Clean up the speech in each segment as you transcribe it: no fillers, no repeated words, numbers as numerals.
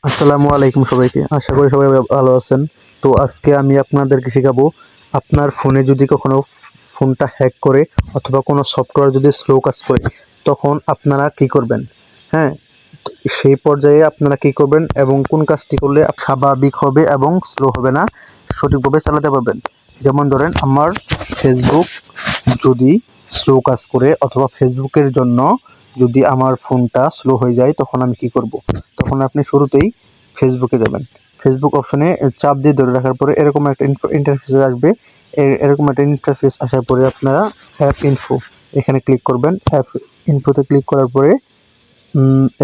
আসসালামু আলাইকুম সবাইকে। আশা করি সবাই ভালো আছেন। তো আজকে আমি আপনাদেরকে শেখাবো আপনার ফোনে যদি কখনো ফোনটা হ্যাক করে অথবা কোনো সফটওয়্যার যদি স্লো কাজ করে তখন আপনারা কি করবেন। হ্যাঁ, তো সেই পর্যায়ে আপনারা কি করবেন এবং কোন কাজটি করলে স্বাভাবিক হবে এবং স্লো হবে না, সঠিকভাবে চালাতে পারবেন। যেমন ধরেন আমার ফেসবুক যদি স্লো কাজ করে অথবা ফেসবুকের জন্য যদি আমার ফোনটা স্লো হয়ে যায় তখন আমি কি করব। তখন আপনি শুরুতেই ফেসবুকে যাবেন। ফেসবুক অপশনে চাপ দিয়ে ধরে রাখার পরে এরকম একটা ইন্টারফেস আসবে। এরকম একটা ইন্টারফেস আসার পরে আপনারা অ্যাপ ইনফো এখানে ক্লিক করবেন। অ্যাপ ইনফোতে ক্লিক করার পরে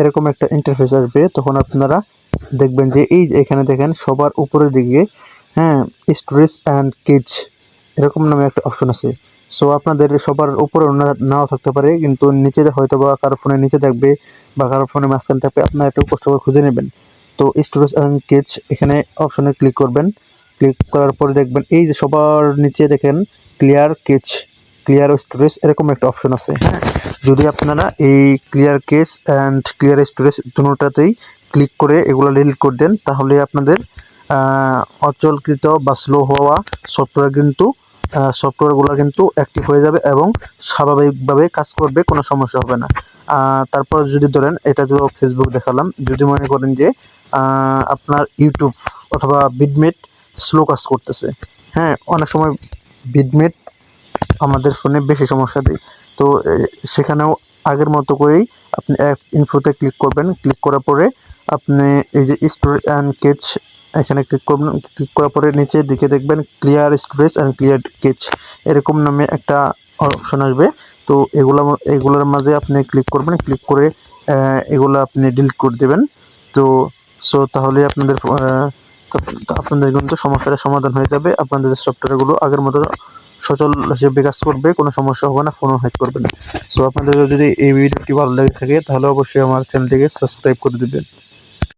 এরকম একটা ইন্টারফেস আসবে। তখন আপনারা দেখবেন যে এই যে এখানে দেখেন সবার উপরের দিকে, হ্যাঁ, স্টোরেজ অ্যান্ড কেচ এরকম নামে একটা অপশন আছে। সো আপনাদের সবার উপরে নাও থাকতে পারে, কিন্তু নিচে হয়তো বা কারো ফোনের নিচে থাকবে বা কারো ফোনের মাঝখানে থাকবে। আপনারা একটু কষ্ট করে খুঁজে নেবেন। তো স্টোরেজ অ্যান্ড কেচ এখানে অপশনে ক্লিক করবেন। ক্লিক করার পরে দেখবেন এই যে সবার নিচে দেখেন ক্লিয়ার কেচ, ক্লিয়ার স্টোরেজ এরকম একটা অপশন আছে। হ্যাঁ, যদি আপনারা এই clear cache and clear storage দুটোটাতেই ক্লিক করে এগুলো ডিলিট করে দেন তাহলে আপনাদের অচলকৃত বা স্লো হওয়া সফটওয়্যারগুলো কিন্তু অ্যাক্টিভ হয়ে যাবে এবং স্বাভাবিকভাবে কাজ করবে, কোনো সমস্যা হবে না। তারপর যদি ধরেন এটা তো ফেসবুক দেখালাম, যদি মনে করেন যে আপনার ইউটিউব অথবা বিডমেট স্লো কাজ করতেছে, হ্যাঁ, অনেক সময় বিডমেট আমাদের ফোনে বেশি সমস্যা দেয়। তো সেখানেও আগের মতো করেই আপনি অ্যাপ ইনফোতে ক্লিক করবেন। ক্লিক করার পরে আপনি এই যে স্টোরেজ অ্যান্ড কেচ এখানে ক্লিক করবেন। ক্লিক করার পরে নিচের দিকে দেখবেন clear storage and clear cache এরকম নামে একটা অপশন আসবে। তো এগুলোর মাঝে আপনি ক্লিক করবেন। ক্লিক করে এগুলো আপনি ডিলিট করে দেবেন। তো তাহলে আপনাদের কিন্তু সমস্যাটার সমাধান হয়ে যাবে। আপনাদের সফটওয়্যারগুলো আগের মতো সচল হিসেবে কাজ করবে, কোনো সমস্যা হবে না, ফোনও হ্যাক করবে না। আপনাদের যদি এই ভিডিওটি ভালো লেগে থাকে তাহলে অবশ্যই আমার চ্যানেলটিকে সাবস্ক্রাইব করে দেবেন।